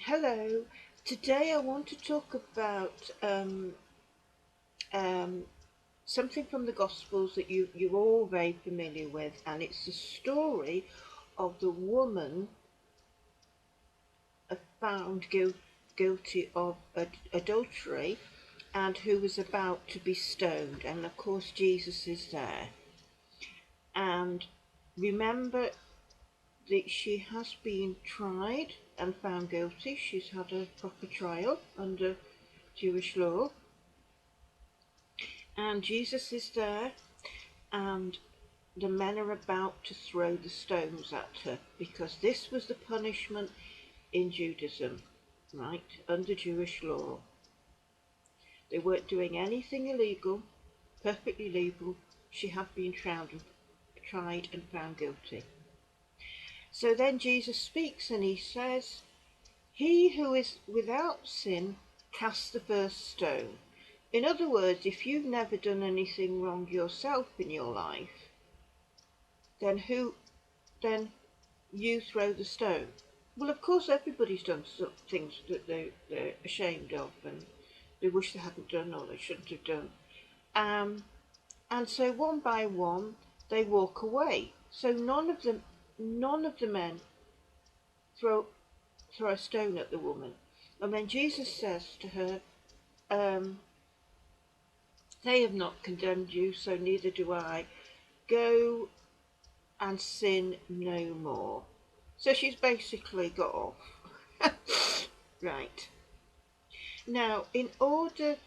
Hello. Today I want to talk about something from the Gospels that you're all very familiar with, and it's the story of the woman found guilty of adultery and who was about to be stoned. And of course, Jesus is there. And remember that she has been tried and found guilty. She's had a proper trial under Jewish law. And Jesus is there, and the men are about to throw the stones at her, because this was the punishment in Judaism, right, under Jewish law. They weren't doing anything illegal, perfectly legal. She had been tried and found guilty. So then Jesus speaks and he says, "He who is without sin cast the first stone." In other words, if you've never done anything wrong yourself in your life, then you throw the stone. Well, of course, everybody's done some things that they're ashamed of and they wish they hadn't done or they shouldn't have done. And so one by one, they walk away. So none of the men throw a stone at the woman. And then Jesus says to her, "They have not condemned you, so neither do I. Go and sin no more." So she's basically got off. Right. Now, in order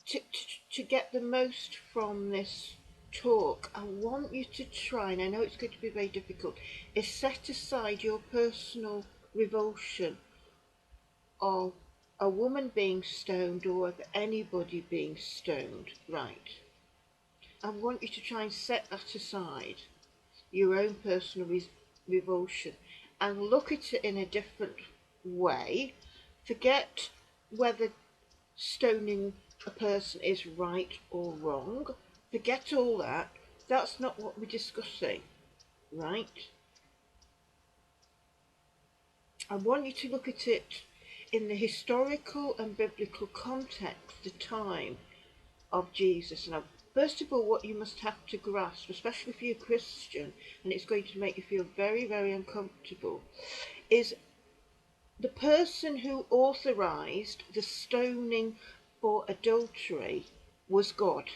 to get the most from this talk, I want you to try, and I know it's going to be very difficult, is set aside your personal revulsion of a woman being stoned or of anybody being stoned, right? I want you to try and set that aside, your own personal revulsion, and look at it in a different way. Forget whether stoning a person is right or wrong. Forget all that. That's not what we're discussing, right? I want you to look at it in the historical and biblical context, the time of Jesus. Now, first of all, what you must have to grasp, especially if you're a Christian, and it's going to make you feel very, very uncomfortable, is the person who authorized the stoning for adultery was God.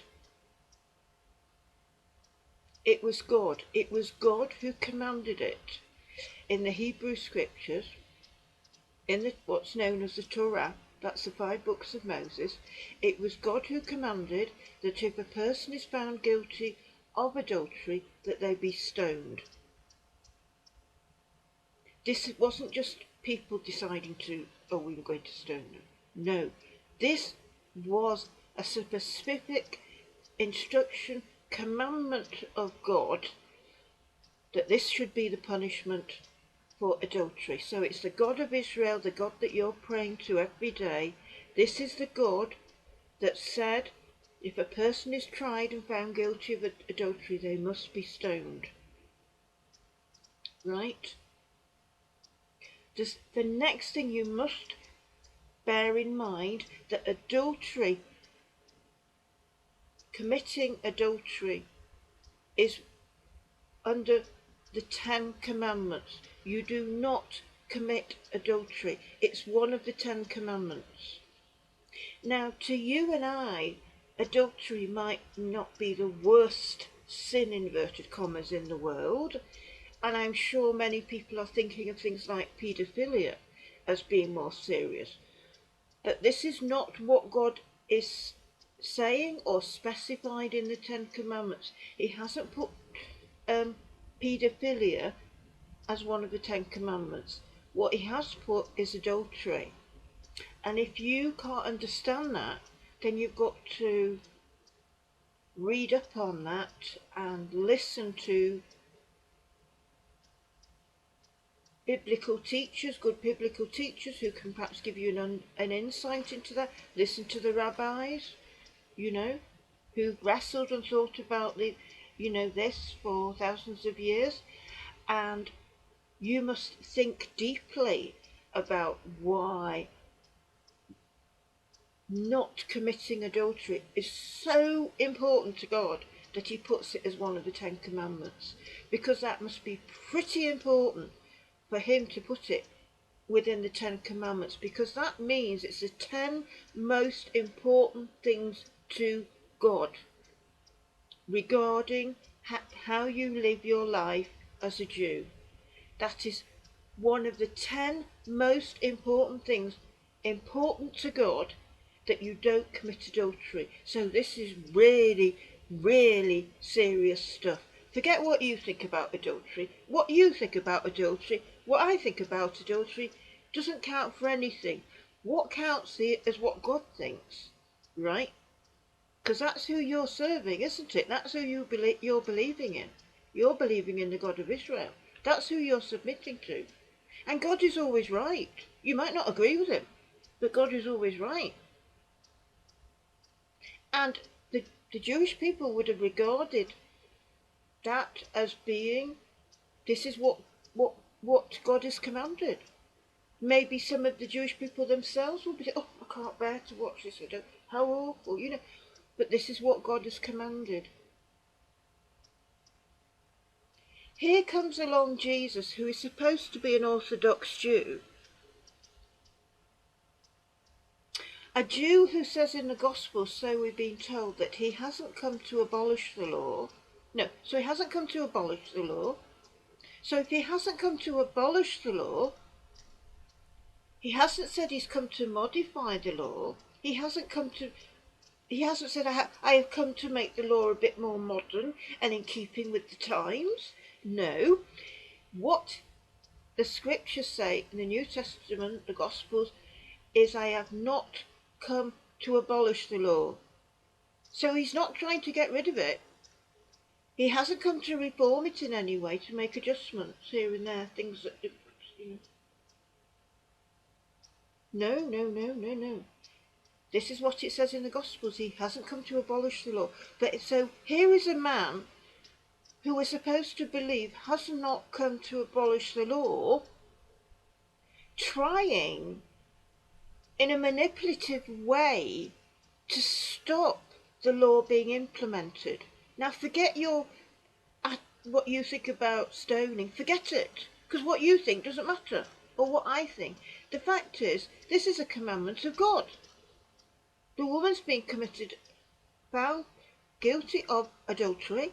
It was God. It was God who commanded it. In the Hebrew scriptures, in what's known as the Torah, that's the 5 books of Moses, it was God who commanded that if a person is found guilty of adultery, that they be stoned. This wasn't just people deciding we were going to stone them. No, this was a specific instruction, commandment of God, that this should be the punishment for adultery. So it's the God of Israel, the God that you're praying to every day. This is the God that said if a person is tried and found guilty of adultery, they must be stoned. Right? The next thing you must bear in mind, that committing adultery is under the 10 commandments. You do not commit adultery. It's one of the 10 commandments. Now, to you and I, adultery might not be the worst sin, inverted commas, in the world, and I'm sure many people are thinking of things like paedophilia as being more serious. But this is not what God is saying or specified in the 10 commandments. He hasn't put paedophilia as one of the 10 commandments. What he has put is adultery. And if you can't understand that, then you've got to read up on that and listen to biblical teachers, good biblical teachers who can perhaps give you an insight into that. Listen to the rabbis, who've wrestled and thought about this for thousands of years. And you must think deeply about why not committing adultery is so important to God that he puts it as one of the 10 Commandments, because that must be pretty important for him to put it within the 10 Commandments, because that means it's the 10 most important things to God regarding how you live your life as a Jew. That is one of the 10 most important things important to God, that you don't commit adultery. So this is really, really serious stuff. Forget what you think about adultery. What you think about adultery, what I think about adultery, doesn't count for anything. What counts here is what God thinks, right? Because that's who you're serving, isn't it? That's who you're believing in. You're believing in the God of Israel. That's who you're submitting to. And God is always right. You might not agree with him, but God is always right. And the Jewish people would have regarded that as being, this is what God has commanded. Maybe some of the Jewish people themselves will be, oh, I can't bear to watch this. How awful, But this is what God has commanded. Here comes along Jesus, who is supposed to be an Orthodox Jew. A Jew who says in the Gospels, so we've been told, that he hasn't come to abolish the law. No, so he hasn't come to abolish the law. So if he hasn't come to abolish the law, he hasn't said he's come to modify the law. He hasn't said, I have come to make the law a bit more modern and in keeping with the times. No. What the scriptures say in the New Testament, the Gospels, is I have not come to abolish the law. So he's not trying to get rid of it. He hasn't come to reform it in any way, to make adjustments here and there, things that... No. This is what it says in the Gospels. He hasn't come to abolish the law. But so here is a man who we're supposed to believe has not come to abolish the law, trying in a manipulative way to stop the law being implemented. Now forget what you think about stoning. Forget it, because what you think doesn't matter, or what I think. The fact is, this is a commandment of God. The woman's been found guilty of adultery,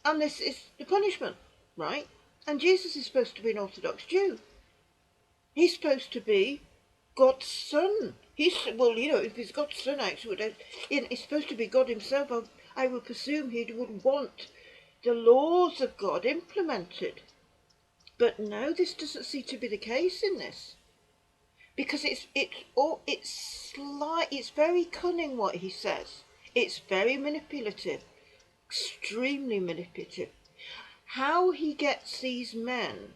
and this is the punishment, right? And Jesus is supposed to be an Orthodox Jew. He's supposed to be God's son. If he's God's son, actually, he's supposed to be God himself. I would presume he would want the laws of God implemented. But no, this doesn't seem to be the case in this. Because it's very cunning what he says. It's very manipulative, extremely manipulative. How he gets these men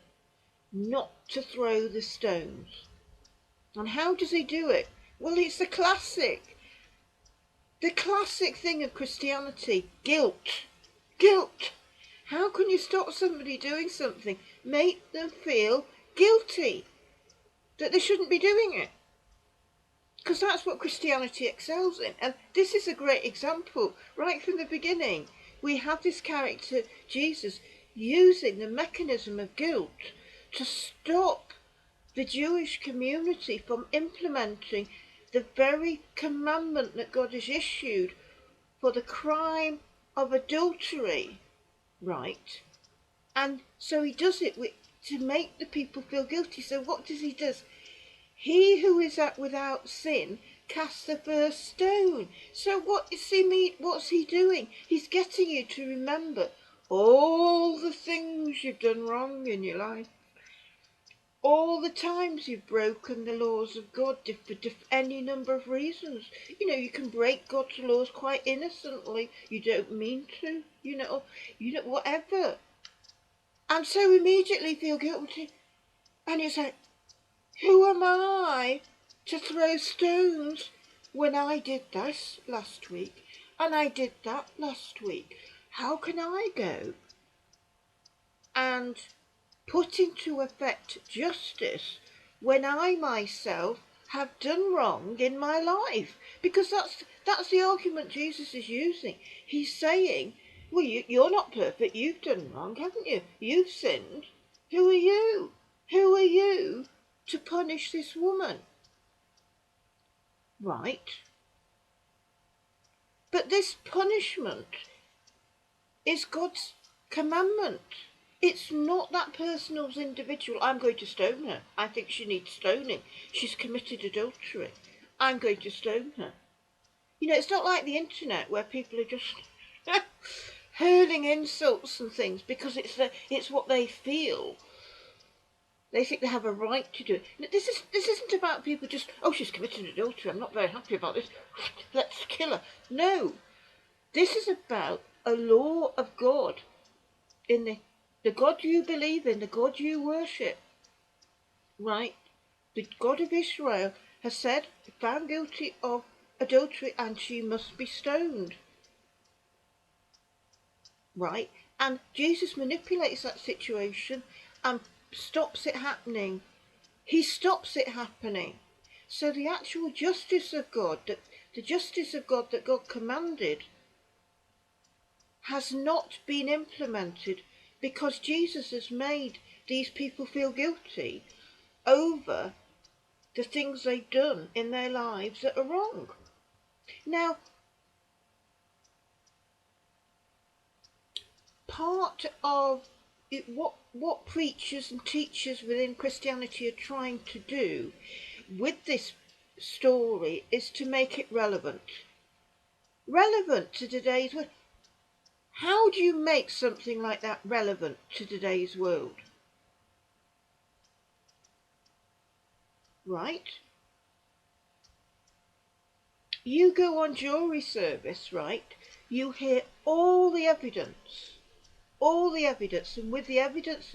not to throw the stones. And how does he do it? Well, it's the classic thing of Christianity, guilt. Guilt. How can you stop somebody doing something? Make them feel guilty that they shouldn't be doing it. Because that's what Christianity excels in. And this is a great example. Right from the beginning, we have this character, Jesus, using the mechanism of guilt to stop the Jewish community from implementing the very commandment that God has issued for the crime of adultery, right? And so he does it to make the people feel guilty. So what does he do? He who is without sin casts the first stone. So what's he doing? He's getting you to remember all the things you've done wrong in your life. All the times you've broken the laws of God for any number of reasons. You can break God's laws quite innocently. You don't mean to, whatever. And so immediately feel guilty. And it's like, who am I to throw stones when I did this last week and I did that last week? How can I go and put into effect justice when I myself have done wrong in my life? Because that's the argument Jesus is using. He's saying, well, you're not perfect. You've done wrong, haven't you? You've sinned. Who are you? Who are you to punish this woman? Right. But this punishment is God's commandment. It's not that person's individual. I'm going to stone her. I think she needs stoning. She's committed adultery. I'm going to stone her. You know, it's not like the internet where people are just hurling insults and things because it's what they feel. They think they have a right to do it. This isn't about people just, oh, she's committed adultery. I'm not very happy about this. Let's kill her. No. This is about a law of God in the God you believe in, the God you worship, right? The God of Israel has said, found guilty of adultery and she must be stoned, right? And Jesus manipulates that situation and stops it happening. He stops it happening. So the actual justice of God, the justice of God that God commanded, has not been implemented because Jesus has made these people feel guilty over the things they've done in their lives that are wrong. Now, part of what preachers and teachers within Christianity are trying to do with this story is to make it relevant to today's world. How do you make something like that relevant to today's world? Right? You go on jury service, right? You hear all the evidence, and with the evidence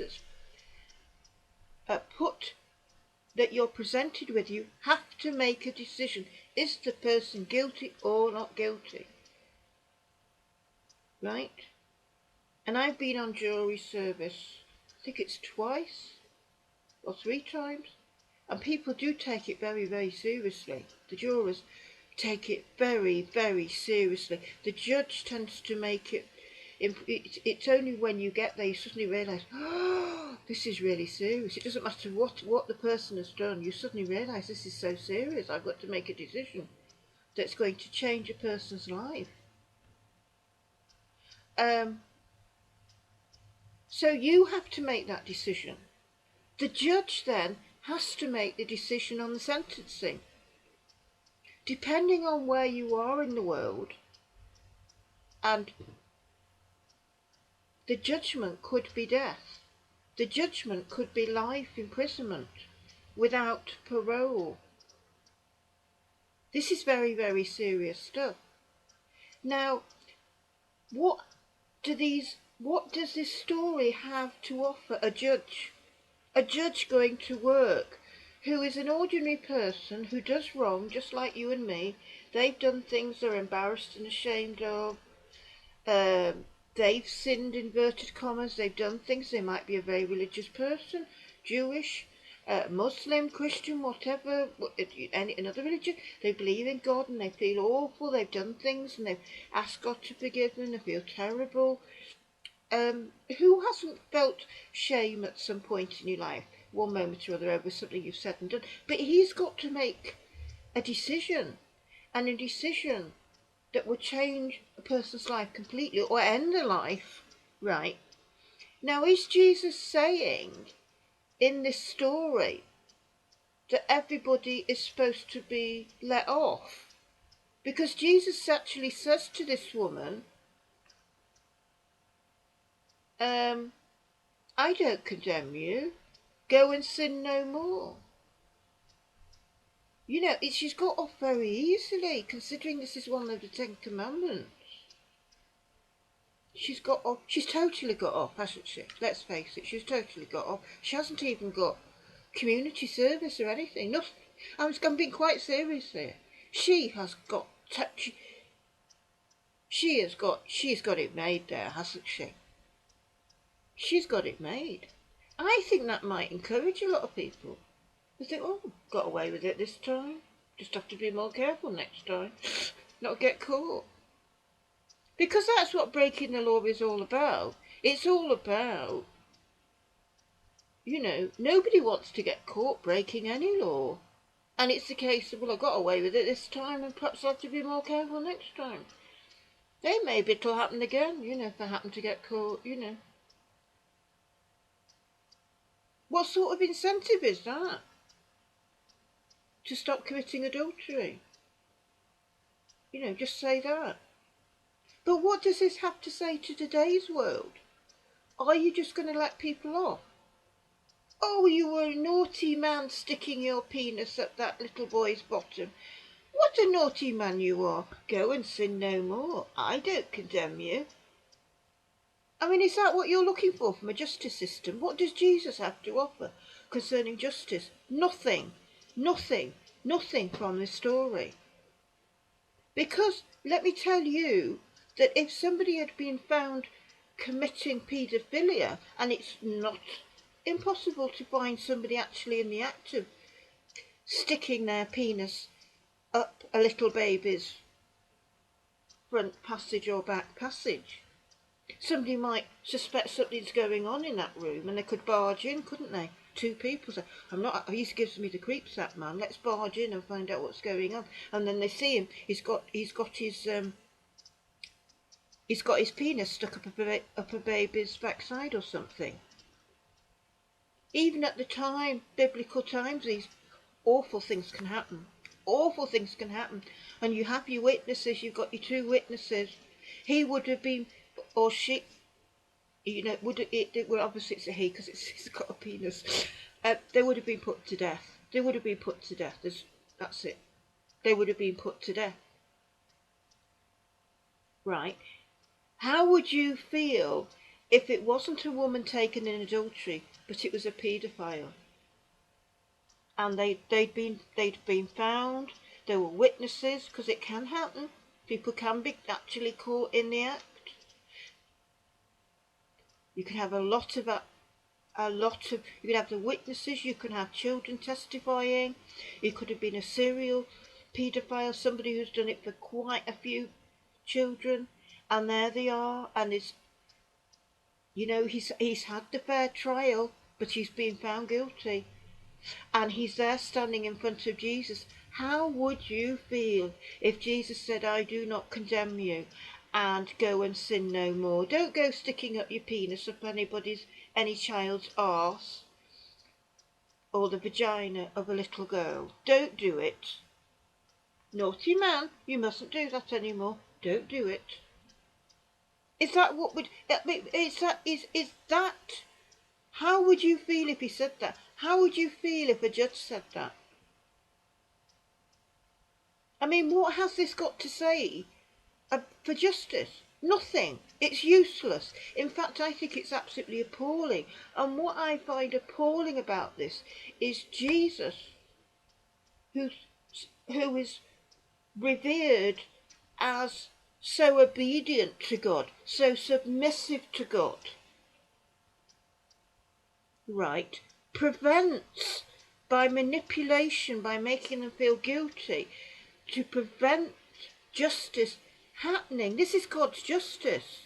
that's put that you're presented with, you have to make a decision. Is the person guilty or not guilty? Right? And I've been on jury service, I think it's twice or 3 times, and people do take it very, very seriously. The jurors take it very, very seriously. The judge tends to make it, it's only when you get there you suddenly realise, oh, this is really serious. It doesn't matter what the person has done, you suddenly realise this is so serious. I've got to make a decision that's going to change a person's life. So you have to make that decision. The judge then has to make the decision on the sentencing. Depending on where you are in the world, and the judgment could be death. The judgment could be life imprisonment without parole. This is very, very serious stuff. Now, what does this story have to offer a judge? A judge going to work who is an ordinary person who does wrong just like you and me. They've done things they're embarrassed and ashamed of. They've sinned, inverted commas. They've done things. They might be a very religious person, Jewish, Muslim, Christian, whatever, another religion. They believe in God and they feel awful. They've done things and they've asked God to forgive them. They feel terrible. Who hasn't felt shame at some point in your life, one moment or other, over something you've said and done? But he's got to make a decision, and a decision that will change a person's life completely or end a life, right? Now, is Jesus saying in this story that everybody is supposed to be let off? Because Jesus actually says to this woman, I don't condemn you. Go and sin no more. You know, she's got off very easily, considering this is one of the 10 Commandments. She's got off. She's totally got off, hasn't she? Let's face it, she's totally got off. She hasn't even got community service or anything. Nothing. I'm being quite serious here. She has got. She's got it made there, hasn't she? She's got it made. I think that might encourage a lot of people. They think, oh, got away with it this time. Just have to be more careful next time. Not get caught. Because that's what breaking the law is all about. It's all about, nobody wants to get caught breaking any law. And it's the case of, well, I got away with it this time and perhaps I'll have to be more careful next time. Then maybe it'll happen again, if I happen to get caught, What sort of incentive is that? To stop committing adultery? Just say that. But what does this have to say to today's world? Are you just going to let people off? Oh, you were a naughty man sticking your penis up that little boy's bottom. What a naughty man you are. Go and sin no more. I don't condemn you. I mean, is that what you're looking for from a justice system? What does Jesus have to offer concerning justice? Nothing. Nothing. Nothing from this story. Because, let me tell you, that if somebody had been found committing paedophilia, and it's not impossible to find somebody actually in the act of sticking their penis up a little baby's front passage or back passage. Somebody might suspect something's going on in that room and they could barge in, couldn't they? Two people say, he gives me the creeps, that man, let's barge in and find out what's going on. And then they see him, he's got his penis stuck up a baby's backside or something. Even at the time, biblical times, these awful things can happen. Awful things can happen. And you have your witnesses, you've got your two witnesses. He would have been, or she, well, obviously it's a he because he's got a penis. They would have been put to death. They would have been put to death. That's it. They would have been put to death. Right. How would you feel if it wasn't a woman taken in adultery, but it was a paedophile? And they'd been found. There were witnesses, because it can happen. People can be actually caught in the act. You can have you can have the witnesses. You can have children testifying. It could have been a serial paedophile, somebody who's done it for quite a few children, and there they are, and he's had the fair trial, but he's been found guilty. And he's there standing in front of Jesus. How would you feel if Jesus said, I do not condemn you, and go and sin no more? Don't go sticking up your penis up any child's arse or the vagina of a little girl. Don't do it. Naughty man, you mustn't do that anymore. Don't do it. Is that what would, is that, how would you feel if he said that? How would you feel if a judge said that? I mean, what has this got to say for justice? Nothing. It's useless. In fact, I think it's absolutely appalling. And what I find appalling about this is Jesus, who is revered as so obedient to God, so submissive to God, right, prevents, by manipulation, by making them feel guilty, to prevent justice happening. This is God's justice.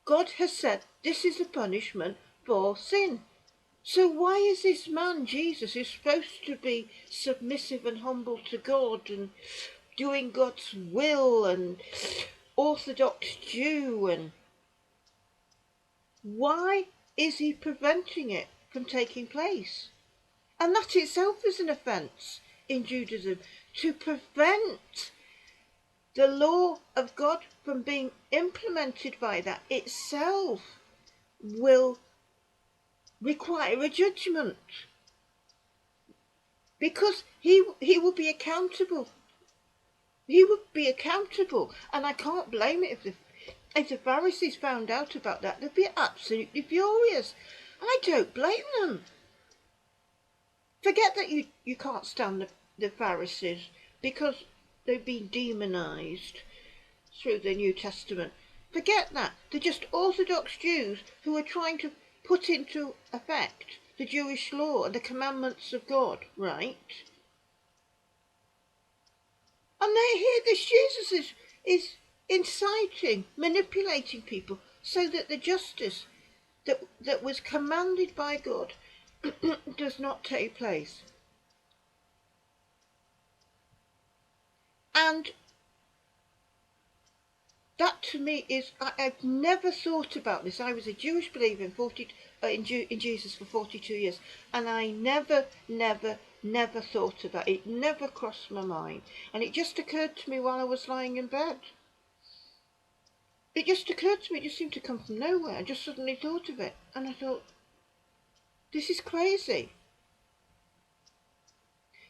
God has said this is the punishment for sin. So why is this man, Jesus, who's supposed to be submissive and humble to God and doing God's will and Orthodox Jew, and why is he preventing it from taking place? And that itself is an offence in Judaism. To prevent the law of God from being implemented by that itself will require a judgment, because he will be accountable. He would be accountable, and I can't blame it if the Pharisees found out about that. They'd be absolutely furious. I don't blame them. Forget that you can't stand the Pharisees because they've been demonised through the New Testament. Forget that. They're just Orthodox Jews who are trying to put into effect the Jewish law and the commandments of God, right? And they hear this Jesus is inciting, manipulating people so that the justice that was commanded by God does not take place. And that to me is, I've never thought about this. I was a Jewish believer in Jesus for 42 years, and I never thought about it. It never crossed my mind. And it just occurred to me while I was lying in bed. It just occurred to me, it just seemed to come from nowhere. I just suddenly thought of it, and I thought, this is crazy.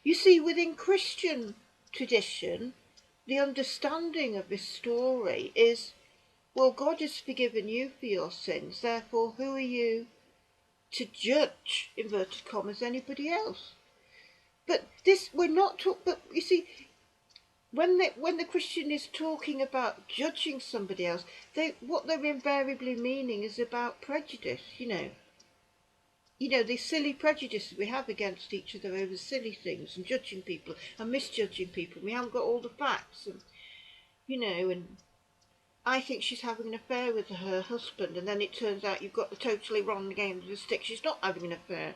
You see, within Christian tradition, the understanding of this story is, well, God has forgiven you for your sins, therefore who are you to judge, inverted commas, anybody else? But this, we're not talking, but you see, when the Christian is talking about judging somebody else, what they're invariably meaning is about prejudice, you know, the silly prejudices we have against each other over silly things, and judging people and misjudging people. We haven't got all the facts, and and I think she's having an affair with her husband, and then it turns out you've got the totally wrong end of the stick. She's not having an affair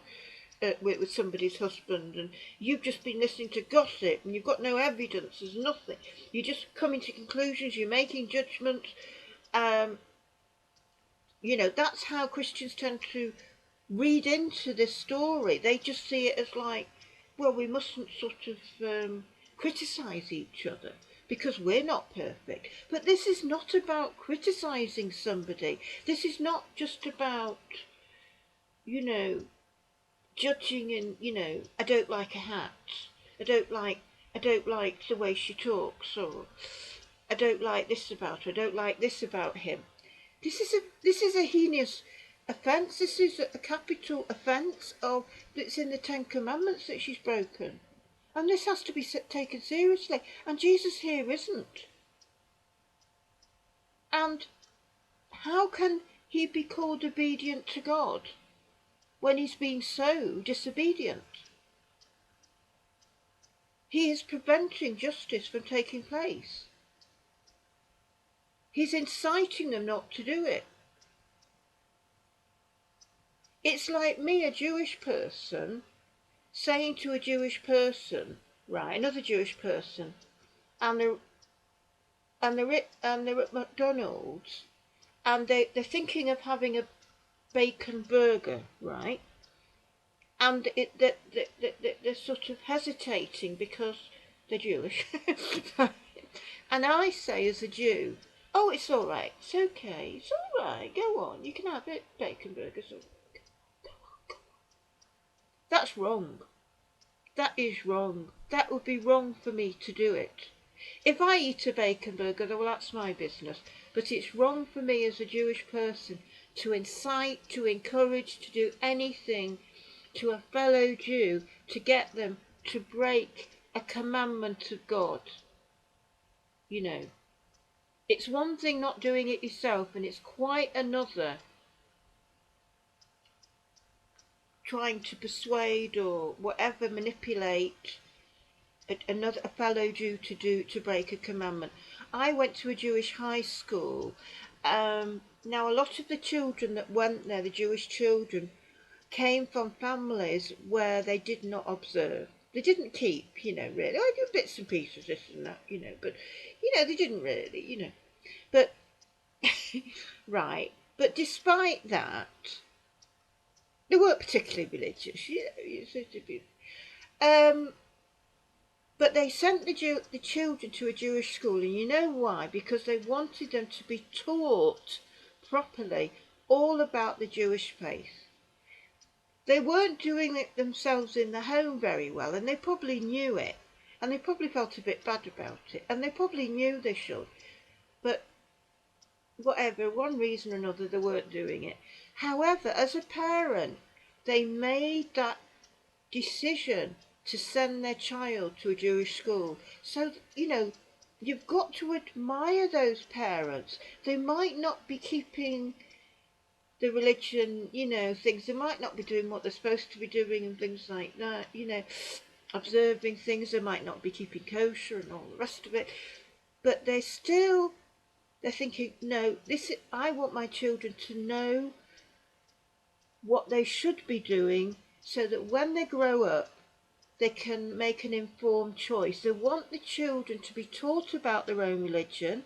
with somebody's husband, and you've just been listening to gossip, and you've got no evidence. There's nothing. You're just coming to conclusions. You're making judgments. That's how Christians tend to read into this story. They just see it as like, well, we mustn't sort of criticise each other because we're not perfect. But this is not about criticising somebody. This is not just about, judging and, I don't like a hat. I don't like the way she talks, or I don't like this about her. I don't like this about him. This is a heinous offence. This is a capital offence that's in the Ten Commandments that she's broken. And this has to be taken seriously. And Jesus here isn't. And how can he be called obedient to God when he's being so disobedient? He is preventing justice from taking place. He's inciting them not to do it. It's like me, a Jewish person, saying to a Jewish person, right, another Jewish person, and they're at McDonald's, and they're thinking of having a bacon burger, right? And they're sort of hesitating because they're Jewish. And I say as a Jew, oh, it's all right, it's okay, it's all right, go on, you can have it, bacon burgers. Go on. That's wrong. That is wrong. That would be wrong for me to do it. If I eat a bacon burger, well, that's my business. But it's wrong for me as a Jewish person to incite, to encourage, to do anything to a fellow Jew to get them to break a commandment of God. It's one thing not doing it yourself, and it's quite another trying to persuade or whatever, manipulate a fellow Jew to break a commandment. I went to a Jewish high school. Now a lot of the children that went there, the Jewish children, came from families where they did not observe. They didn't keep, really. I do bits and pieces, this and that, but, they didn't really, But, right. But despite that, they weren't particularly religious, but they sent the children to a Jewish school, and you know why? Because they wanted them to be taught properly all about the Jewish faith. They weren't doing it themselves in the home very well, and they probably knew it, and they probably felt a bit bad about it, and they probably knew they should, but whatever, one reason or another, they weren't doing it. However, as a parent, they made that decision to send their child to a Jewish school. So, you've got to admire those parents. They might not be keeping the religion, things. They might not be doing what they're supposed to be doing and things like that, observing things. They might not be keeping kosher and all the rest of it. But they're thinking, no, I want my children to know what they should be doing so that when they grow up, they can make an informed choice. They want the children to be taught about their own religion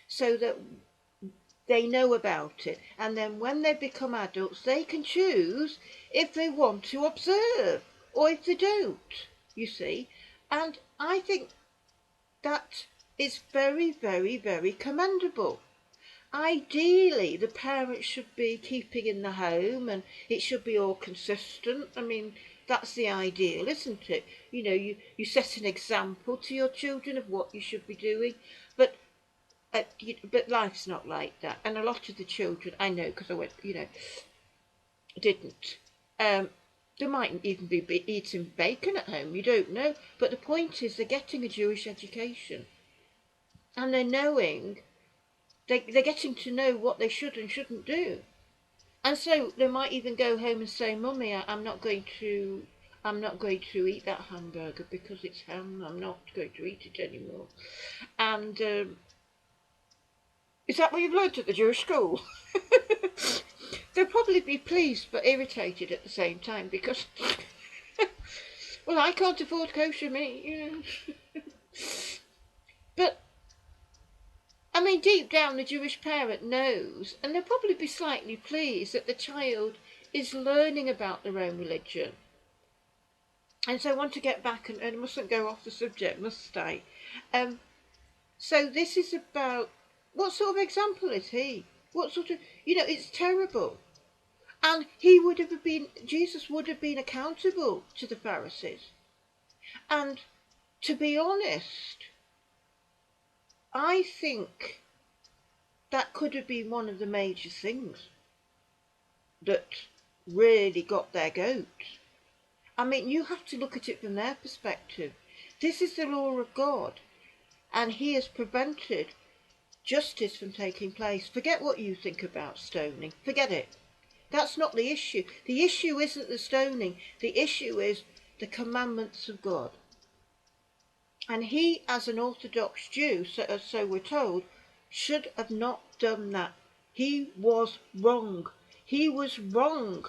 so that they know about it. And then when they become adults, they can choose if they want to observe or if they don't, you see. And I think that is very, very, very commendable. Ideally, the parents should be keeping in the home and it should be all consistent. I mean, that's the ideal, isn't it? You set an example to your children of what you should be doing. But life's not like that. And a lot of the children, I know because I went, didn't. They might even be eating bacon at home, you don't know. But the point is they're getting a Jewish education. And they're getting to know what they should and shouldn't do. And so they might even go home and say, Mummy, I'm not going to eat that hamburger because it's ham. I'm not going to eat it anymore. And is that what you've learnt at the Jewish school? They'll probably be pleased but irritated at the same time because, well, I can't afford kosher meat, But, I mean, deep down the Jewish parent knows, and they'll probably be slightly pleased that the child is learning about their own religion. And so I want to get back, and I mustn't go off the subject, must I? So this is about, what sort of example is he? What sort of, it's terrible. And Jesus would have been accountable to the Pharisees. And to be honest, I think that could have been one of the major things that really got their goat. I mean, you have to look at it from their perspective. This is the law of God, and he has prevented justice from taking place. Forget what you think about stoning. Forget it. That's not the issue. The issue isn't the stoning. The issue is the commandments of God. And he, as an Orthodox Jew, so we're told, should have not done that. He was wrong. He was wrong.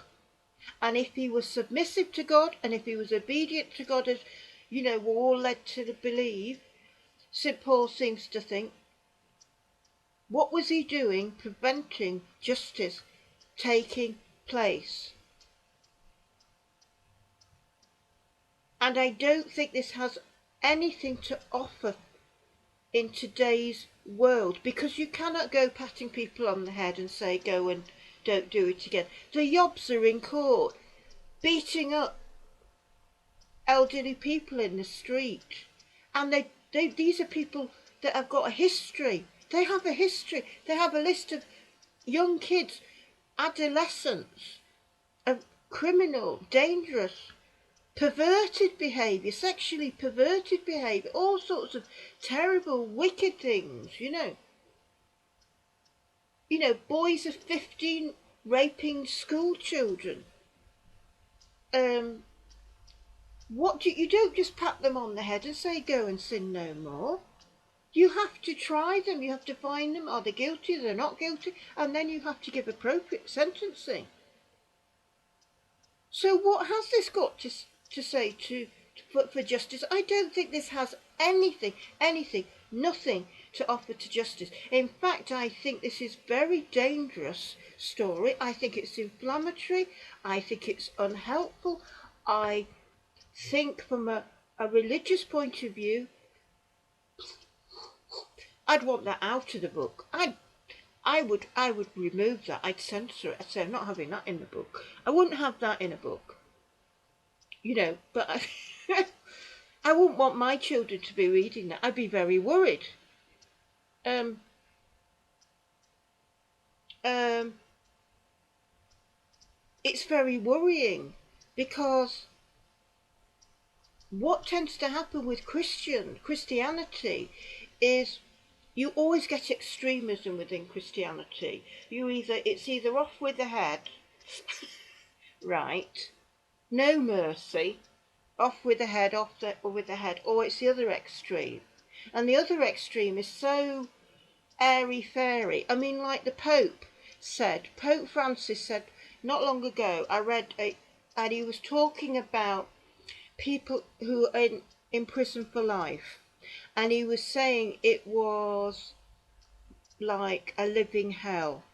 And if he was submissive to God, and if he was obedient to God, as we're all led to believe, St. Paul seems to think, what was he doing preventing justice taking place? And I don't think this has anything to offer in today's world, because you cannot go patting people on the head and say, go and don't do it again. The yobs are in court, beating up elderly people in the street. And these are people that have got a history. They have a history. They have a list of young kids, adolescents, of criminal, dangerous, perverted behaviour, sexually perverted behaviour, all sorts of terrible, wicked things, boys of 15 raping school children. You don't just pat them on the head and say, go and sin no more. You have to try them, you have to find them, are they guilty, are they not guilty, and then you have to give appropriate sentencing. So what has this got to say for justice? I don't think this has anything, nothing to offer to justice. In fact, I think this is very dangerous story. I think it's inflammatory. I think it's unhelpful. I think from a religious point of view, I'd want that out of the book. I would remove that. I'd censor it. I'd say I'm not having that in the book. I wouldn't have that in a book. But I wouldn't want my children to be reading that. I'd be very worried. It's very worrying, because what tends to happen with Christianity is you always get extremism within Christianity. It's either off with the head, right, no mercy, off with the head, or it's the other extreme. And the other extreme is so airy-fairy. I mean, like Pope Francis said not long ago, and he was talking about people who are in prison for life. And he was saying it was like a living hell.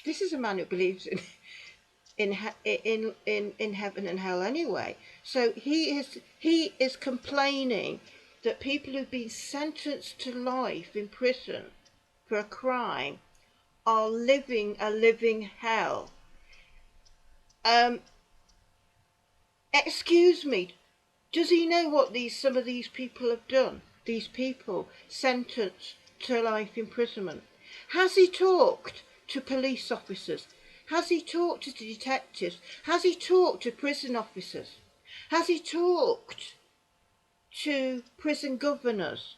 This is a man who believes in heaven and hell anyway. So he is complaining that people who've been sentenced to life in prison for a crime are living a living hell. Excuse me, does he know what some of these people have done? These people sentenced to life imprisonment. Has he talked to police officers? Has he talked to detectives? Has he talked to prison officers? Has he talked to prison governors?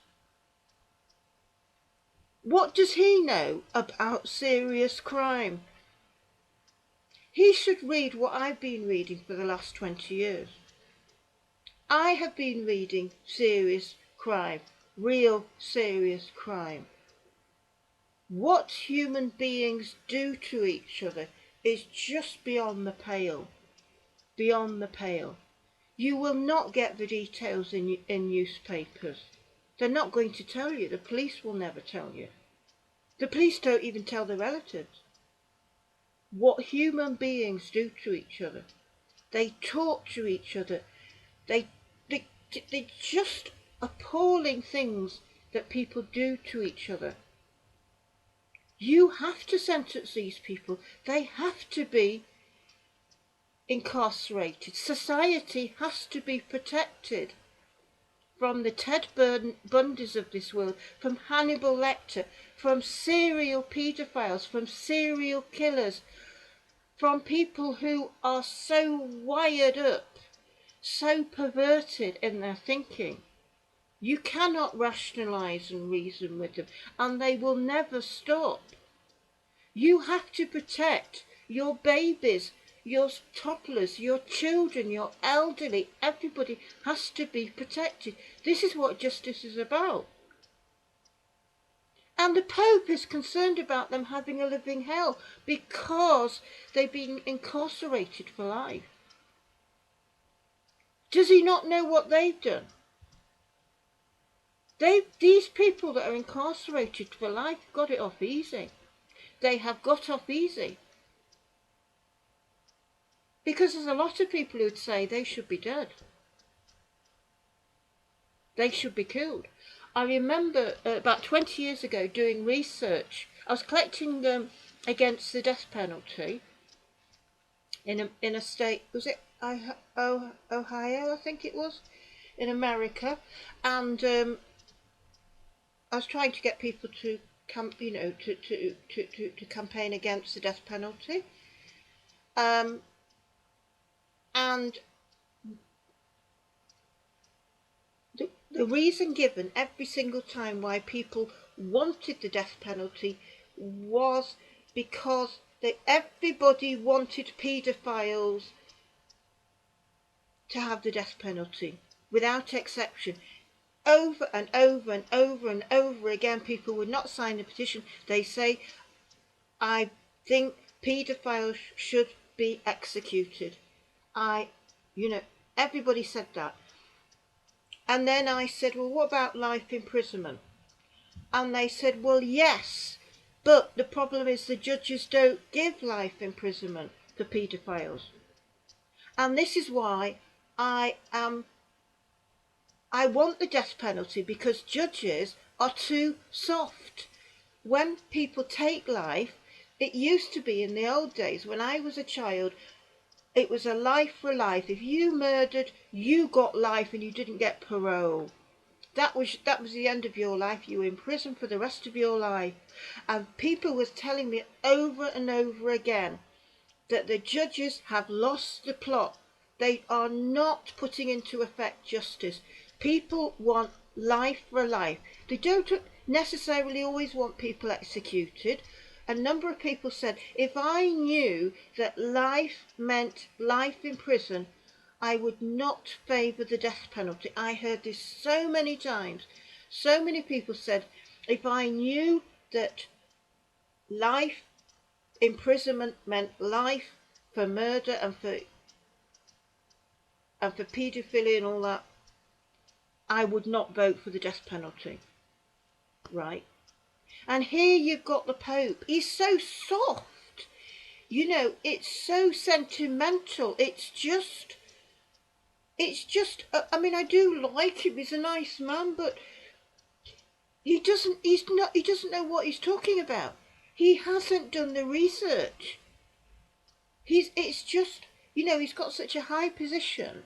What does he know about serious crime? He should read what I've been reading for the last 20 years. I have been reading serious crime, real serious crime. What human beings do to each other is just beyond the pale. Beyond the pale. You will not get the details in newspapers. They're not going to tell you. The police will never tell you. The police don't even tell the relatives what human beings do to each other. They torture each other. They just appalling things that people do to each other. You have to sentence these people. They have to be incarcerated. Society has to be protected from the Ted Bundys of this world, from Hannibal Lecter, from serial paedophiles, from serial killers, from people who are so wired up, so perverted in their thinking. You cannot rationalise and reason with them, and they will never stop. You have to protect your babies, your toddlers, your children, your elderly. Everybody has to be protected. This is what justice is about. And the Pope is concerned about them having a living hell because they've been incarcerated for life. Does he not know what they've done? These people that are incarcerated for life got it off easy. They have got off easy. Because there's a lot of people who'd say they should be dead. They should be killed. I remember about 20 years ago doing research. I was collecting against the death penalty in a state, was it Ohio, I think it was, in America, and I was trying to get people to to campaign against the death penalty, and the reason given every single time why people wanted the death penalty was because everybody wanted paedophiles to have the death penalty, without exception. Over and over and over and over again, people would not sign a petition. They say, I think paedophiles should be executed. Everybody said that. And then I said, well, what about life imprisonment? And they said, well, yes, but the problem is the judges don't give life imprisonment for paedophiles. And this is why I want the death penalty, because judges are too soft. When people take life, it used to be in the old days, when I was a child, it was a life for life. If you murdered, you got life and you didn't get parole. That was the end of your life. You were in prison for the rest of your life. And people was telling me over and over again that the judges have lost the plot. They are not putting into effect justice. People want life for life. They don't necessarily always want people executed. A number of people said, if I knew that life meant life in prison, I would not favour the death penalty. I heard this so many times. So many people said, if I knew that life imprisonment meant life for murder and for paedophilia and all that, I would not vote for the death penalty. Right? And here you've got the Pope. He's so soft. You know, it's so sentimental. It's just, I mean, I do like him. He's a nice man, but he doesn't know what he's talking about. He hasn't done the research. It's just, you know, he's got such a high position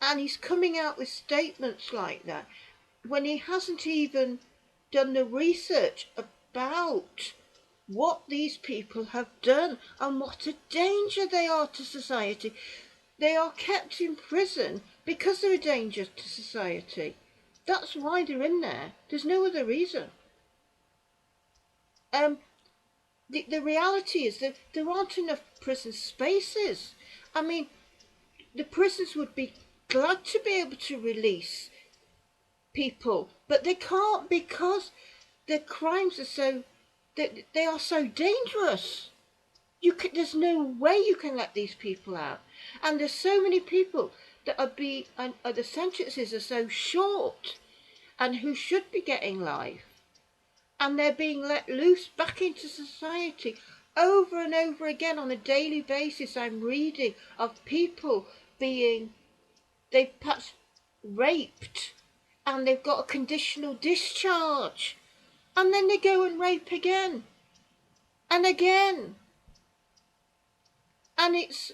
and he's coming out with statements like that when he hasn't even done the research about what these people have done and what a danger they are to society. They are kept in prison because they're a danger to society. That's why they're in there. There's no other reason. The reality is that there aren't enough prison spaces. I mean, the prisons would be glad to be able to release people, but they can't because their crimes are so, they are so dangerous. There's no way you can let these people out. And there's so many people that the sentences are so short and who should be getting life. And they're being let loose back into society over and over again on a daily basis. I'm reading of people they've perhaps raped and they've got a conditional discharge. And then they go and rape again and again. And it's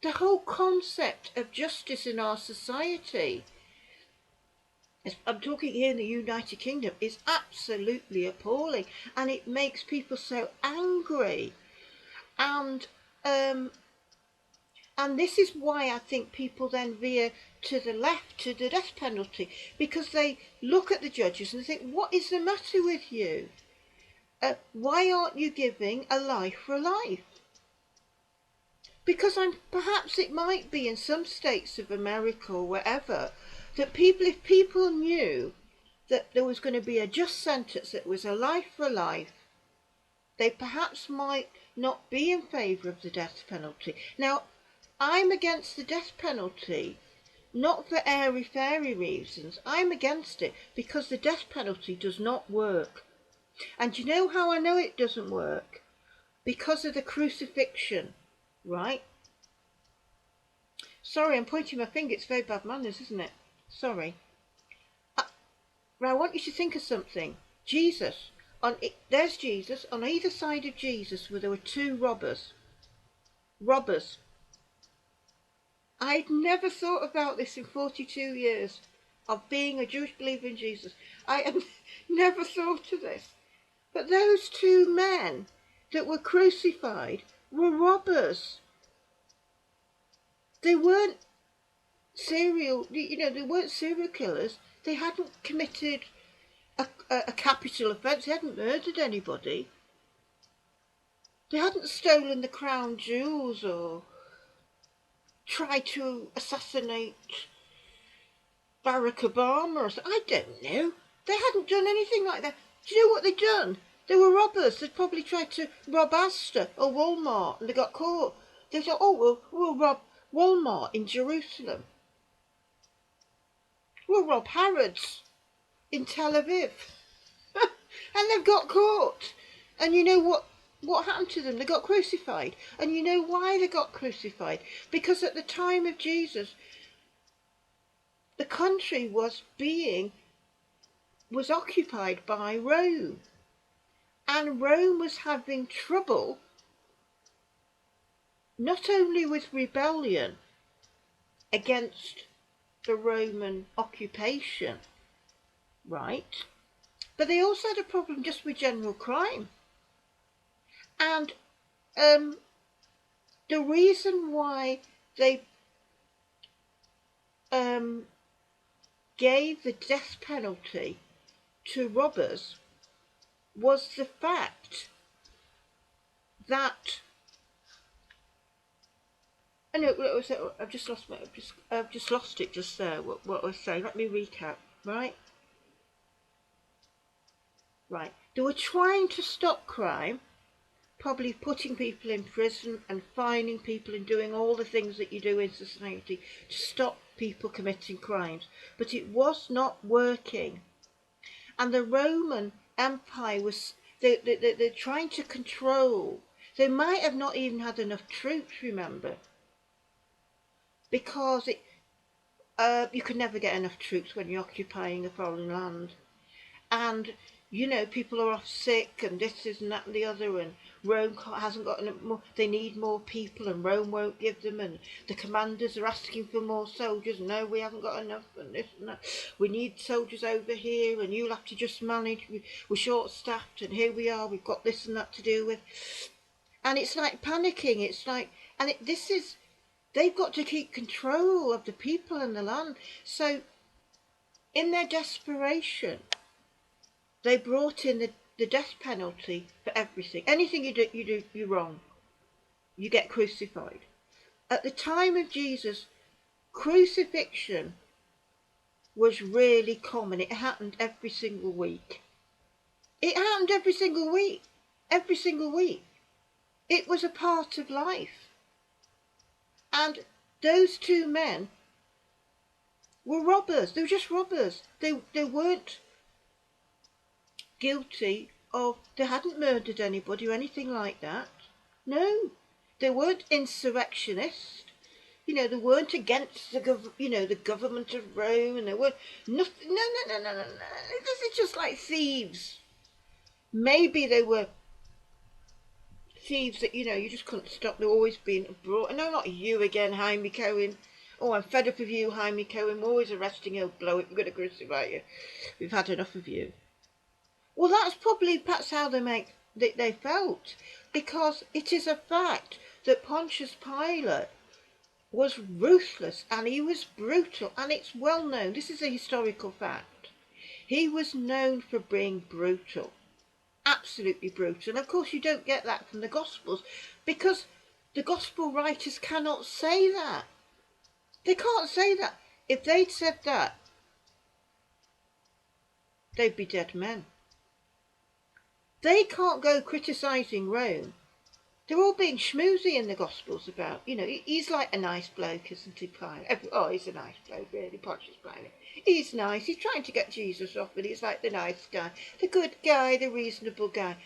the whole concept of justice in our society, I'm talking here in the United Kingdom, is absolutely appalling, and it makes people so angry. And this is why I think people then veer to the left, to the death penalty, because they look at the judges and think, what is the matter with you? Why aren't you giving a life for a life? Because perhaps it might be in some states of America or wherever that if people knew that there was going to be a just sentence that was a life for life, they perhaps might not be in favour of the death penalty. Now, I'm against the death penalty, not for airy-fairy reasons. I'm against it because the death penalty does not work. And you know how I know it doesn't work? Because of the crucifixion. Right? Sorry, I'm pointing my finger. It's very bad manners, isn't it? Sorry. Now I want you to think of something. Jesus. There's Jesus. On either side of Jesus there were two robbers. Robbers. I'd never thought about this in 42 years of being a Jewish believer in Jesus. I had never thought of this. But those two men that were crucified were robbers. They weren't they weren't serial killers. They hadn't committed a capital offence. They hadn't murdered anybody. They hadn't stolen the crown jewels or tried to assassinate Barack Obama or something. I don't know. They hadn't done anything like that. Do you know what they'd done? They were robbers. They'd probably tried to rob Asda or Walmart and they got caught. They thought, oh, we'll rob Walmart in Jerusalem. We'll rob Harrods in Tel Aviv. And they've got caught. And you know what happened to them? They got crucified. And you know why they got crucified? Because at the time of Jesus, the country was occupied by Rome. And Rome was having trouble not only with rebellion against the Roman occupation, right? But they also had a problem just with general crime. And the reason why they gave the death penalty to robbers was the fact that I know I've just lost it just there. What I was saying. Let me recap. Right. They were trying to stop crime, probably putting people in prison and fining people and doing all the things that you do in society to stop people committing crimes. But it was not working. And the Roman Empire was, they're trying to control. They might have not even had enough troops, remember, because you could never get enough troops when you're occupying a foreign land. And, you know, people are off sick and this and that and the other, and Rome hasn't got enough more. They need more people and Rome won't give them, and the commanders are asking for more soldiers. No, we haven't got enough, and this and that. We need soldiers over here, and you'll have to just manage. We're short-staffed, and here we are. We've got this and that to deal with. And it's like panicking. It's like, and they've got to keep control of the people and the land. So, in their desperation, they brought in the death penalty for everything. Anything you do, you're wrong. You get crucified. At the time of Jesus, crucifixion was really common. It happened every single week. It happened every single week. Every single week. It was a part of life. And those two men were robbers. They were just robbers. They weren't guilty of, they hadn't murdered anybody or anything like that. No, they weren't insurrectionists. You know, they weren't against the government of Rome, and they weren't nothing. No. This is just like thieves. Maybe they were thieves that, you know, you just couldn't stop. They're always being brought. No, not you again, Jaime Cohen. Oh, I'm fed up of you, Jaime Cohen. We're always arresting you. Blow it. We're going to crucify you. We've had enough of you. Well, that's how they felt, because it is a fact that Pontius Pilate was ruthless and he was brutal, and it's well known. This is a historical fact. He was known for being brutal, absolutely brutal. And of course, you don't get that from the Gospels, because the Gospel writers cannot say that. They can't say that. If they'd said that, they'd be dead men. They can't go criticising Rome. They're all being schmoozy in the Gospels about, you know, he's like a nice bloke, isn't he, Pilate? Oh, he's a nice bloke, really, Pontius Pilate. He's nice. He's trying to get Jesus off, but he's like the nice guy, the good guy, the reasonable guy.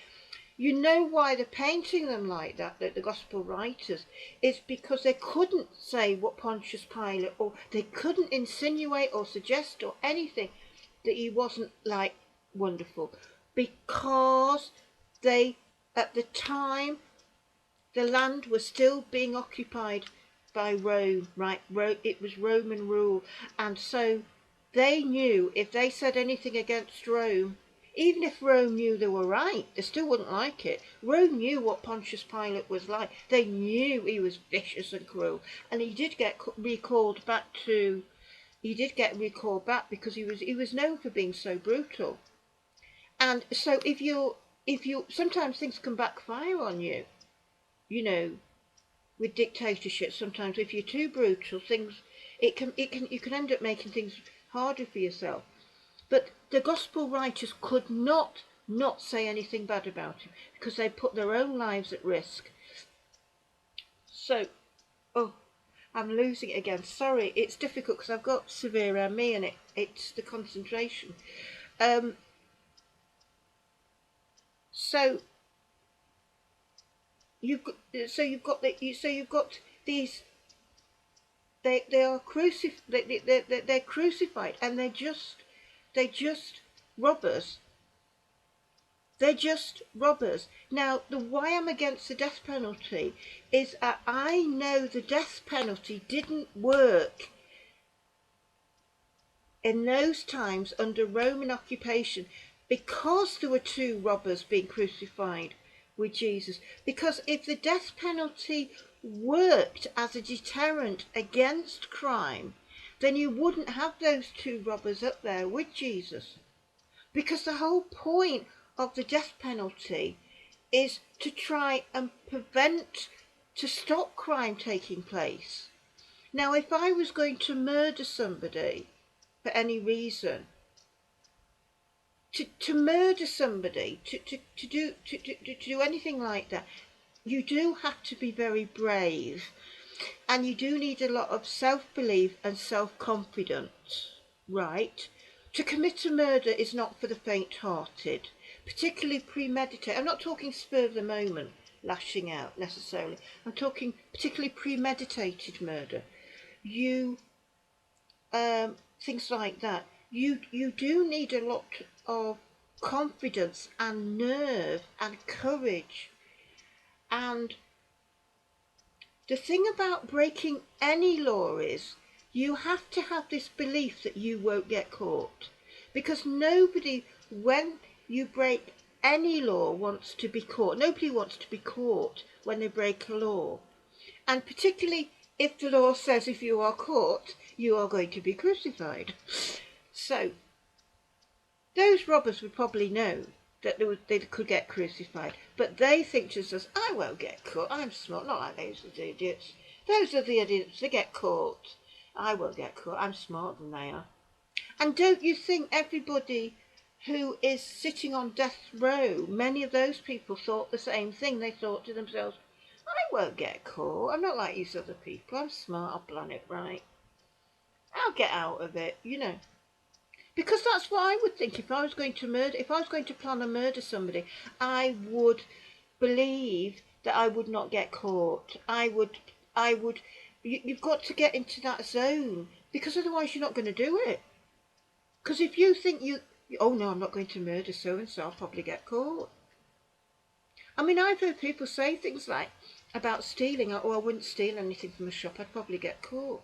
You know why they're painting them like that, the Gospel writers, is because they couldn't say what Pontius Pilate, or they couldn't insinuate or suggest or anything that he wasn't like wonderful. Because at the time, the land was still being occupied by Rome, right? It was Roman rule. And so they knew if they said anything against Rome, even if Rome knew they were right, they still wouldn't like it. Rome knew what Pontius Pilate was like. They knew he was vicious and cruel. And he did get recalled back because he was known for being so brutal. And so if you sometimes things can backfire on you, you know, with dictatorship. Sometimes if you're too brutal, you can end up making things harder for yourself. But the Gospel writers could not say anything bad about him, because they put their own lives at risk. So, I'm losing it again. Sorry, it's difficult because I've got severe ME and it's the concentration. So you've got these. They are they're crucified, and they're just robbers. They're just robbers. Now, the why I'm against the death penalty is I know the death penalty didn't work in those times under Roman occupation, because there were two robbers being crucified with Jesus. Because if the death penalty worked as a deterrent against crime, then you wouldn't have those two robbers up there with Jesus. Because the whole point of the death penalty is to try and to stop crime taking place. Now, if I was going to murder somebody for any reason, to murder somebody, to do anything like that, you do have to be very brave, and you do need a lot of self-belief and self-confidence, right? To commit a murder is not for the faint-hearted, particularly premeditated. I'm not talking spur of the moment, lashing out necessarily. I'm talking particularly premeditated murder. Things like that. You do need a lot of confidence and nerve and courage. And the thing about breaking any law is you have to have this belief that you won't get caught. Because nobody, when you break any law, wants to be caught. Nobody wants to be caught when they break a law. And particularly if the law says if you are caught, you are going to be crucified. So, those robbers would probably know that they could get crucified, but they think to themselves, I won't get caught, I'm smart, not like those are the idiots. Those are the idiots, they get caught. I won't get caught, I'm smarter than they are. And don't you think everybody who is sitting on death row, many of those people thought the same thing. They thought to themselves, I won't get caught, I'm not like these other people, I'm smart, I'll plan it right. I'll get out of it, you know. Because that's what I would think if I was going to plan and murder somebody, I would believe that I would not get caught. You've got to get into that zone, because otherwise you're not going to do it. Because if you think oh no, I'm not going to murder so-and-so, I'll probably get caught. I mean, I've heard people say things like, about stealing, oh, I wouldn't steal anything from a shop, I'd probably get caught.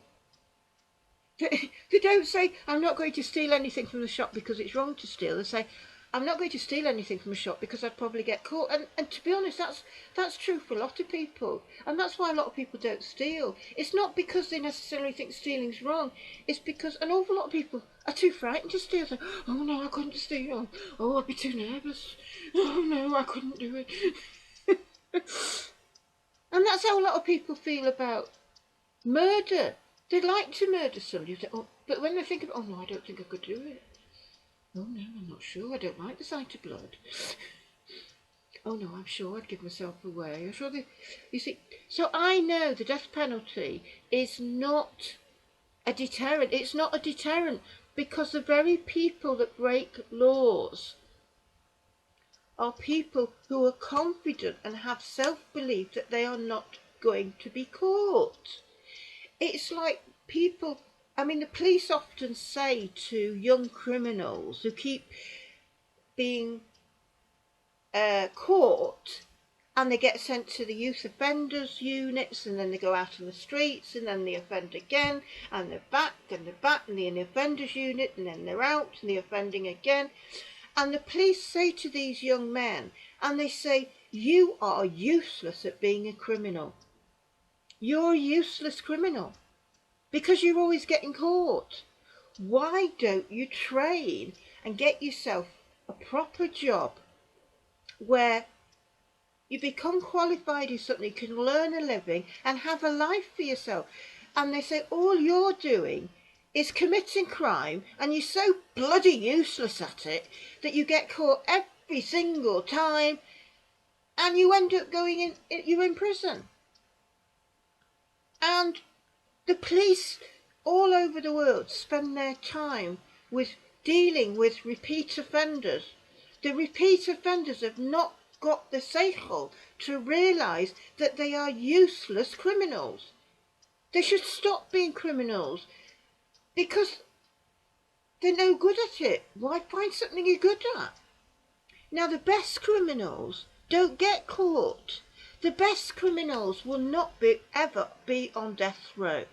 They don't say, I'm not going to steal anything from the shop because it's wrong to steal. They say, I'm not going to steal anything from a shop because I'd probably get caught. And to be honest, that's true for a lot of people. And that's why a lot of people don't steal. It's not because they necessarily think stealing's wrong. It's because an awful lot of people are too frightened to steal. They say, oh no, I couldn't steal. Oh, I'd be too nervous. Oh no, I couldn't do it. And that's how a lot of people feel about murder. They'd like to murder somebody, but when they think of, oh no, I don't think I could do it. Oh no, I'm not sure, I don't like the sight of blood. Oh no, I'm sure I'd give myself away. I'm sure you see, so I know the death penalty is not a deterrent. It's not a deterrent because the very people that break laws are people who are confident and have self-belief that they are not going to be caught. It's like people, I mean, the police often say to young criminals who keep being caught, and they get sent to the youth offenders units, and then they go out on the streets, and then they offend again, and they're back, and they're in the offenders unit, and then they're out, and they're offending again. And the police say to these young men, and they say, you are useless at being a criminal. You're a useless criminal because you're always getting caught. Why don't you train and get yourself a proper job where you become qualified in something, you can learn a living and have a life for yourself? And they say all you're doing is committing crime, and you're so bloody useless at it that you get caught every single time, and you end up you're in prison. And the police all over the world spend their time with dealing with repeat offenders. The repeat offenders have not got the seichel to realise that they are useless criminals. They should stop being criminals because they're no good at it. Why find something you're good at? Now, the best criminals don't get caught. The best criminals will not ever be on death row.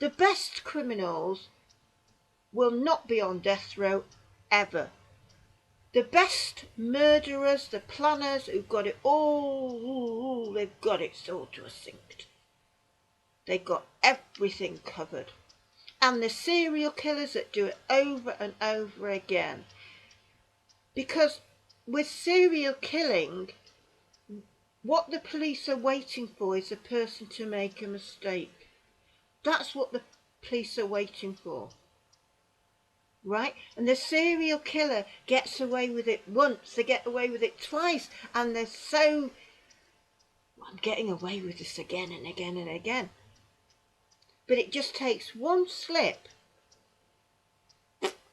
The best criminals will not be on death row ever. The best murderers, the planners who've got it all, they've got it all to a sink. They've got everything covered. And the serial killers that do it over and over again. Because with serial killing, what the police are waiting for is a person to make a mistake. That's what the police are waiting for. Right? And the serial killer gets away with it once, they get away with it twice, and they're so, I'm getting away with this again and again and again. But it just takes one slip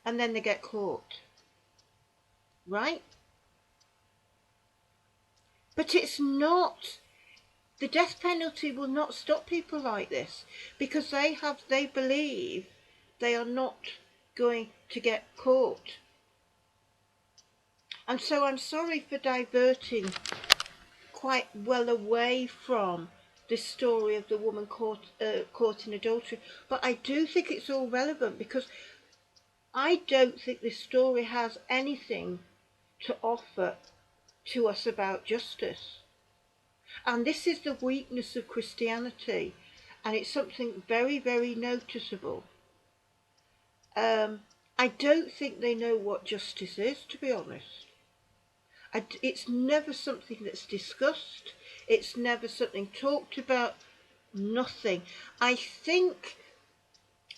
and then they get caught. Right? But it's not, the death penalty will not stop people like this, because they believe they are not going to get caught. And so I'm sorry for diverting quite well away from this story of the woman caught in adultery, but I do think it's all relevant, because I don't think this story has anything to offer to us about justice. And this is the weakness of Christianity, and it's something very, very noticeable. I don't think they know what justice is, to be honest. It's never something that's discussed. It's never something talked about. Nothing. I think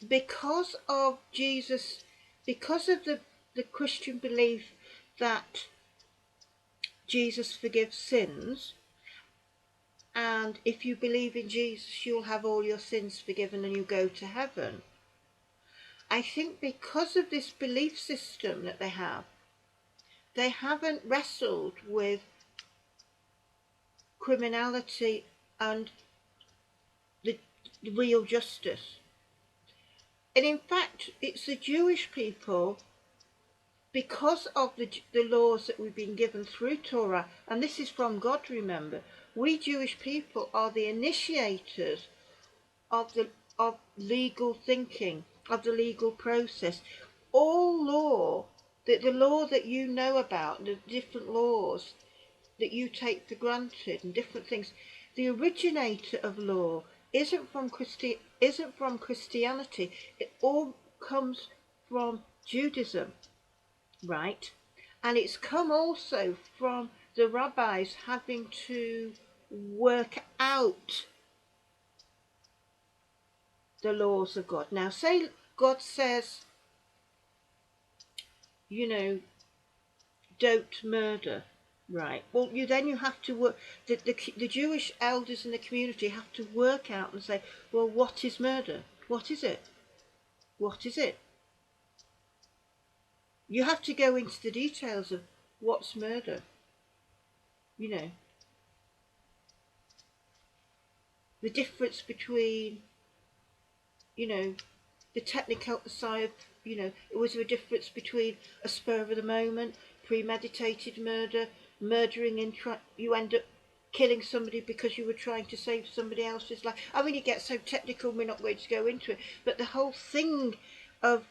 because of Jesus, because of the Christian belief that Jesus forgives sins, and if you believe in Jesus, you'll have all your sins forgiven and you go to heaven. I think because of this belief system that they haven't wrestled with criminality and the real justice. And in fact, it's the Jewish people, because of the laws that we've been given through Torah, and this is from God, remember, we Jewish people are the initiators of legal thinking, of the legal process. All law, the law that you know about, the different laws that you take for granted and different things, the originator of law isn't from Christianity. It all comes from Judaism, right? And it's come also from the rabbis having to work out the laws of God. Now, say God says, don't murder, right? Well, you have to work. The Jewish elders in the community have to work out and say, well, what is murder? What is it? What is it? You have to go into the details of what's murder. The difference between, the technical side, was there a difference between a spur of the moment, premeditated murder, murdering you end up killing somebody because you were trying to save somebody else's life. I mean, it gets so technical, we're not going to go into it, but the whole thing of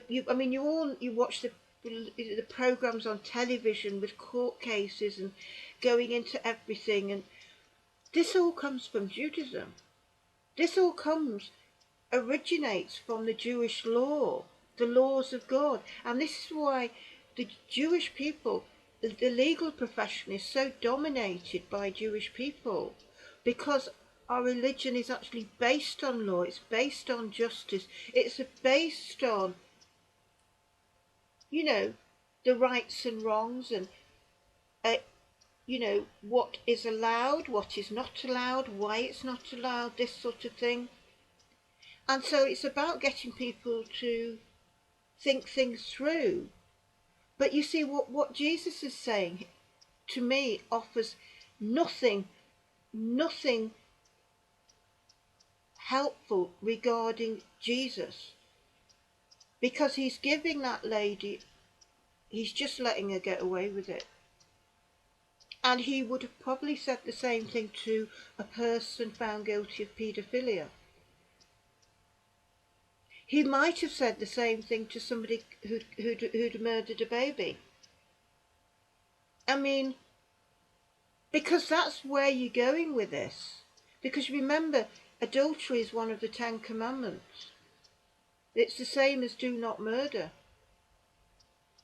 you watch the programs on television with court cases and going into everything, and this all comes from Judaism. This all originates from the Jewish law, the laws of God. And this is why the Jewish people, the legal profession is so dominated by Jewish people, because our religion is actually based on law, it's based on justice, it's based on, the rights and wrongs, and, what is allowed, what is not allowed, why it's not allowed, this sort of thing. And so it's about getting people to think things through. But you see, what Jesus is saying, to me, offers nothing helpful regarding Jesus. Because he's giving that lady, he's just letting her get away with it. And he would have probably said the same thing to a person found guilty of paedophilia. He might have said the same thing to somebody who'd murdered a baby. I mean, because that's where you're going with this. Because remember, adultery is one of the 10 Commandments. It's the same as do not murder.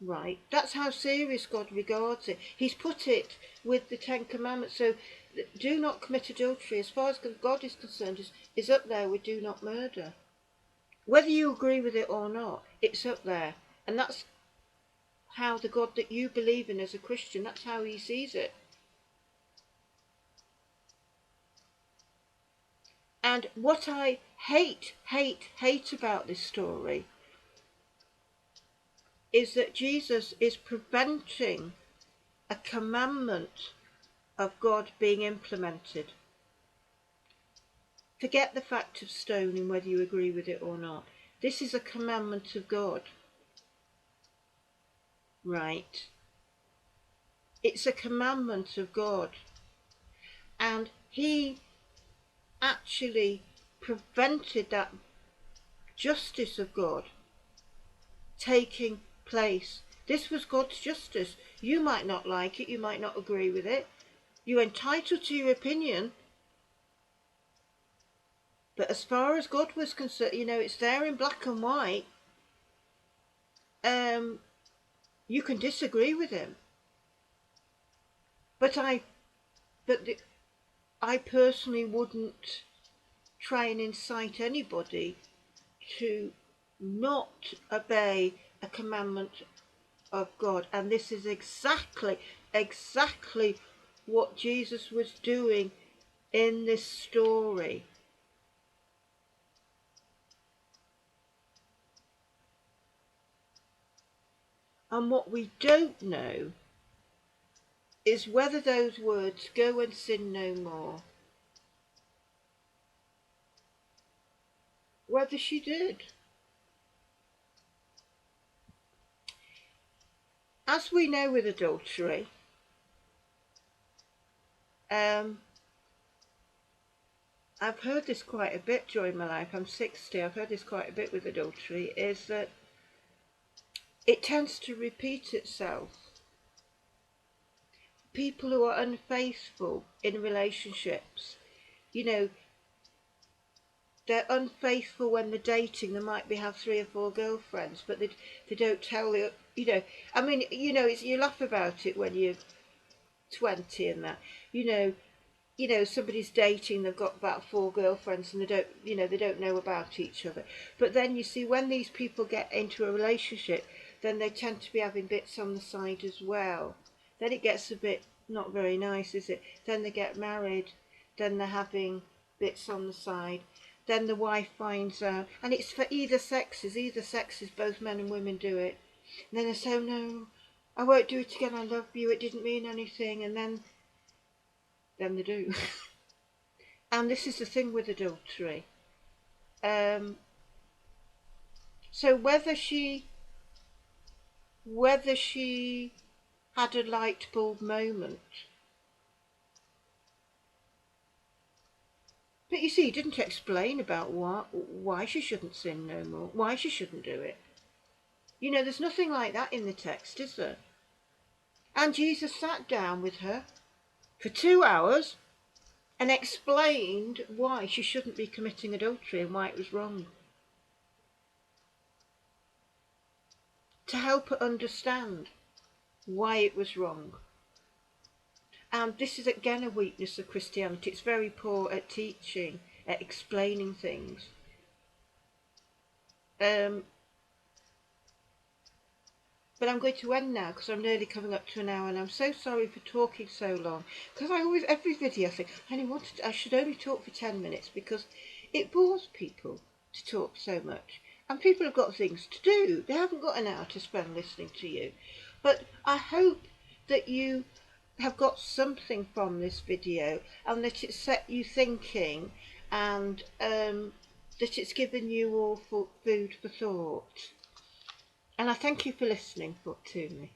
Right? That's how serious God regards it. He's put it with the Ten Commandments. So do not commit adultery, as far as God is concerned, is up there with do not murder. Whether you agree with it or not, it's up there. And that's how the God that you believe in as a Christian, that's how he sees it. And what I hate about this story is that Jesus is preventing a commandment of God being implemented. Forget the fact of stoning, whether you agree with it or not. This is a commandment of God. Right? It's a commandment of God. And he actually prevented that justice of God taking place. This was God's justice. You might not like it, you might not agree with it. You're entitled to your opinion. But as far as God was concerned, it's there in black and white. You can disagree with him. But I personally wouldn't try and incite anybody to not obey a commandment of God. And this is exactly what Jesus was doing in this story. And what we don't know is whether those words, go and sin no more, whether she did. As we know with adultery, I've heard this quite a bit during my life. I'm 60. I've heard this quite a bit with adultery, is that it tends to repeat itself. People who are unfaithful in relationships, they're unfaithful when they're dating. They might have 3 or 4 girlfriends, but they don't tell you. You laugh about it when you're 20 and that. Somebody's dating. They've got about 4 girlfriends, and they don't know about each other. But then you see, when these people get into a relationship, then they tend to be having bits on the side as well. Then it gets a bit not very nice, is it? Then they get married, then they're having bits on the side. Then the wife finds out, and it's for either sexes, both men and women do it. And then they say, oh, no, I won't do it again, I love you, it didn't mean anything. And then they do. And this is the thing with adultery. So whether she had a light bulb moment. But you see, he didn't explain about why she shouldn't sin no more, why she shouldn't do it. There's nothing like that in the text, is there? And Jesus sat down with her for 2 hours and explained why she shouldn't be committing adultery and why it was wrong. To help her understand why it was wrong. And this is again a weakness of Christianity. It's very poor at teaching, at explaining things. But I'm going to end now because I'm nearly coming up to an hour, and I'm so sorry for talking so long. Because every video I think, I should only talk for 10 minutes because it bores people to talk so much. And people have got things to do. They haven't got an hour to spend listening to you. But I hope that you have got something from this video, and that it set you thinking, and that it's given you all food for thought. And I thank you for listening to me.